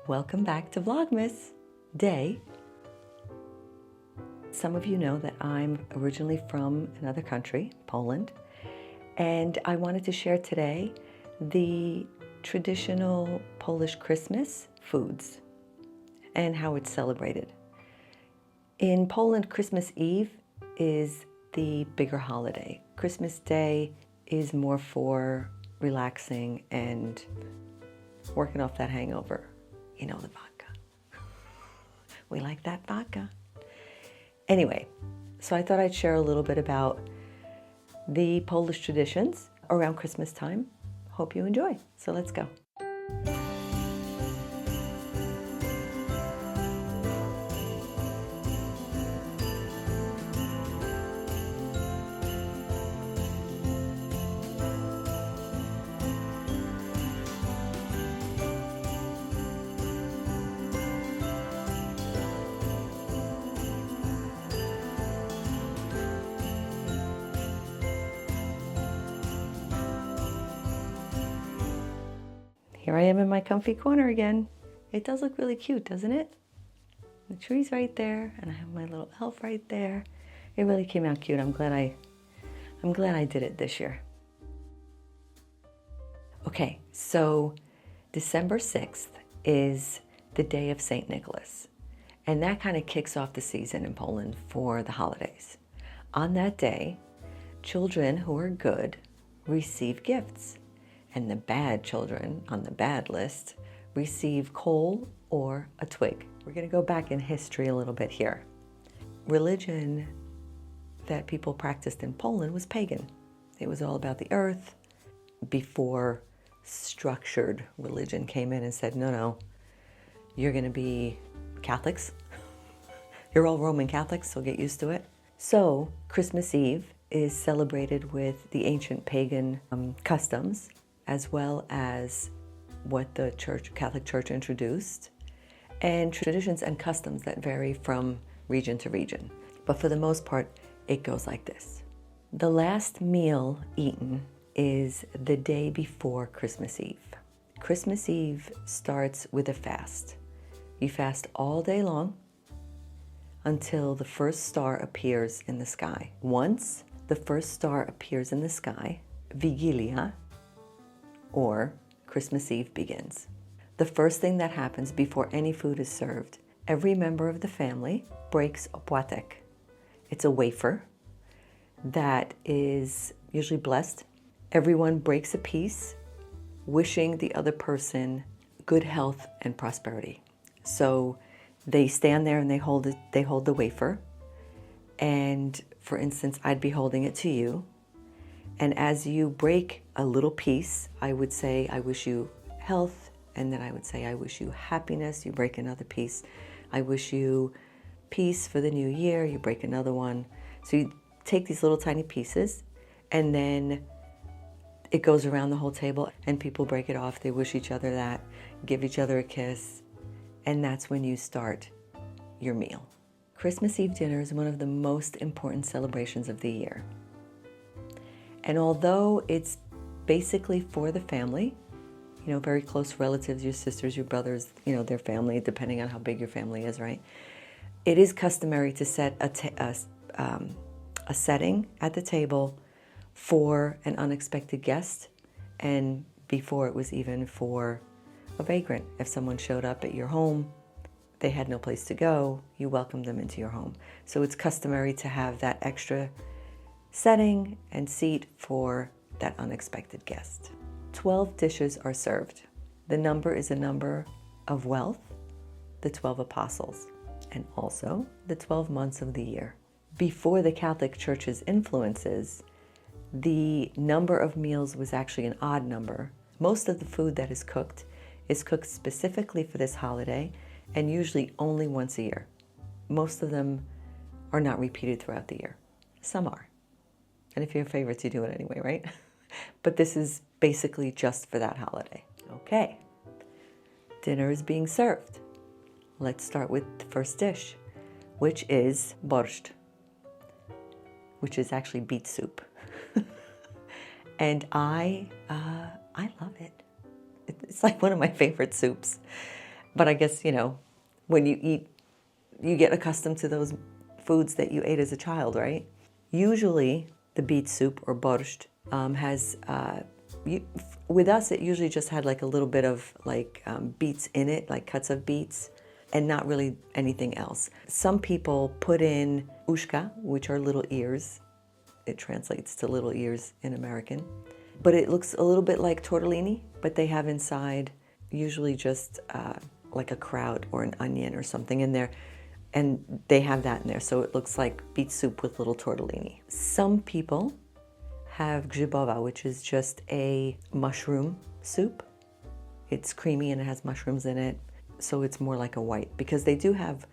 Welcome back to Vlogmas Day. Some of you know that I'm originally from another country, Poland, and I wanted to share today the traditional Polish Christmas foods and how it's celebrated. In Poland, Christmas Eve is the bigger holiday. Christmas Day is more for relaxing and working off that hangover. You know, the vodka. We like that vodka. Anyway, so I thought I'd share a little bit about the Polish traditions around Christmas time. Hope you enjoy. So let's go. Here I am in my comfy corner again. It does look really cute, doesn't it? The tree's right there, and I have my little elf right there. It really came out cute. I'm glad I did it this year. Okay, so December 6th is the day of St. Nicholas, and that kind of kicks off the season in Poland for the holidays. On that day, children who are good receive gifts. And the bad children on the bad list receive coal or a twig. We're going to go back in history a little bit here. Religion that people practiced in Poland was pagan. It was all about the earth before structured religion came in and said, no, you're going to be Catholics. You're all Roman Catholics, so get used to it. So Christmas Eve is celebrated with the ancient pagan customs, as well as what the Catholic Church introduced, and traditions and customs that vary from region to region. But for the most part, it goes like this. The last meal eaten is the day before Christmas Eve. Christmas Eve starts with a fast. You fast all day long until the first star appears in the sky. Once the first star appears in the sky, Vigilia, or Christmas Eve, begins. The first thing that happens before any food is served, every member of the family breaks a płatek. It's a wafer that is usually blessed. Everyone breaks a piece, wishing the other person good health and prosperity. So they stand there and they hold the wafer. And for instance, I'd be holding it to you. And as you break a little piece, I would say, I wish you health. And then I would say, I wish you happiness. You break another piece. I wish you peace for the new year. You break another one. So you take these little tiny pieces, and then it goes around the whole table, and people break it off. They wish each other that, give each other a kiss. And that's when you start your meal. Christmas Eve dinner is one of the most important celebrations of the year. And although it's basically for the family, you know, very close relatives, your sisters, your brothers, you know, their family, depending on how big your family is, right? It is customary to set a setting at the table for an unexpected guest, and before it was even for a vagrant. If someone showed up at your home, they had no place to go, you welcomed them into your home. So it's customary to have that extra setting and seat for that unexpected guest. 12 dishes are served. The number is a number of wealth, the 12 apostles, and also the 12 months of the year. Before the Catholic Church's influences, the number of meals was actually an odd number. Most of the food that is cooked specifically for this holiday, and usually only once a year. Most of them are not repeated throughout the year. Some are. And if you're favorites, you do it anyway, right? But this is basically just for that holiday. Okay, dinner is being served. Let's start with the first dish, which is borscht, which is actually beet soup. And I love it. It's like one of my favorite soups But I guess, when you eat, you get accustomed to those foods that you ate as a child, right? Usually the beet soup or borscht has, with us, it usually just had like a little bit of like beets in it, like cuts of beets, and not really anything else. Some people put in uszka, which are little ears. It translates to little ears in American. But it looks a little bit like tortellini, but they have inside usually just like a kraut or an onion or something in there. And they have that in there, so it looks like beet soup with little tortellini. Some people have grzybowa, which is just a mushroom soup. It's creamy and it has mushrooms in it, so it's more like a white. Because they do have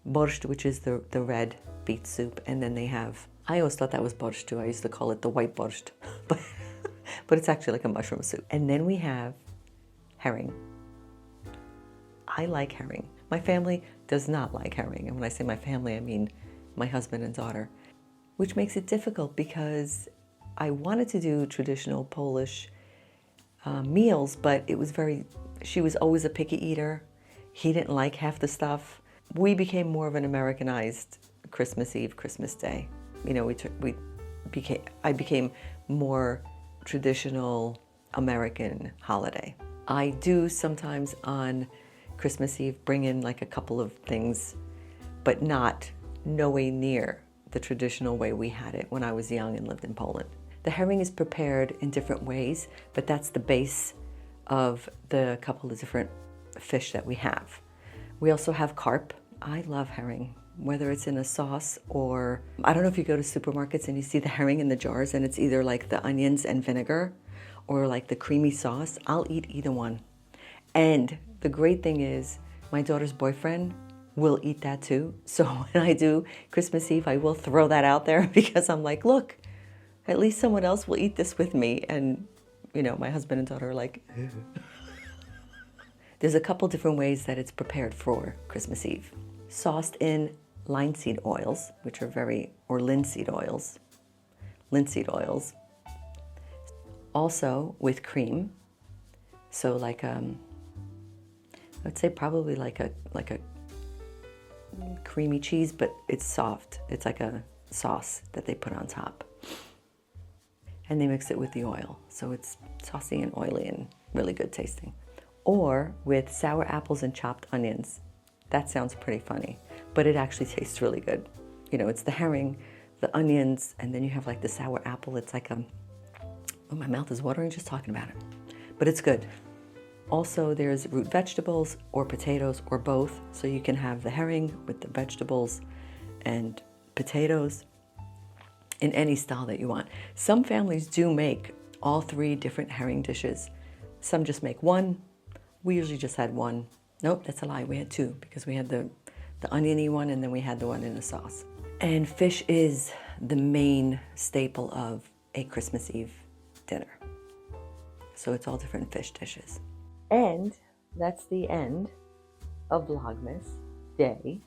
borscht, which is the red beet soup, and then they have, I always thought that was borscht too. I used to call it the white borscht, but it's actually like a mushroom soup. And then we have herring. I like herring. My family does not like herring. And when I say my family, I mean my husband and daughter, which makes it difficult because I wanted to do traditional Polish meals, but she was always a picky eater. He didn't like half the stuff. We became more of an Americanized Christmas Eve, Christmas Day. I became more traditional American holiday. I do sometimes on Christmas Eve bring in like a couple of things, but not nowhere near the traditional way we had it when I was young and lived in Poland. The herring is prepared in different ways, but that's the base of the couple of different fish that we have. We also have carp. I love herring, whether it's in a sauce or, I don't know if you go to supermarkets and you see the herring in the jars and it's either like the onions and vinegar or like the creamy sauce. I'll eat either one. And the great thing is my daughter's boyfriend will eat that too. So when I do Christmas Eve, I will throw that out there because I'm like, look, at least someone else will eat this with me. And, my husband and daughter are like, There's a couple different ways that it's prepared for Christmas Eve. Sauced in linseed oils, which are or linseed oils. Also with cream. So like, I'd say probably like a creamy cheese, but it's soft. It's like a sauce that they put on top. And they mix it with the oil. So it's saucy and oily and really good tasting. Or with sour apples and chopped onions. That sounds pretty funny, but it actually tastes really good. It's the herring, the onions, and then you have like the sour apple. It's like my mouth is watering just talking about it, but it's good. Also, there's root vegetables or potatoes or both. So you can have the herring with the vegetables and potatoes in any style that you want. Some families do make all three different herring dishes. Some just make one. We usually just had one. Nope, that's a lie. We had two because we had the oniony one and then we had the one in the sauce. And fish is the main staple of a Christmas Eve dinner. So it's all different fish dishes. And that's the end of Vlogmas Day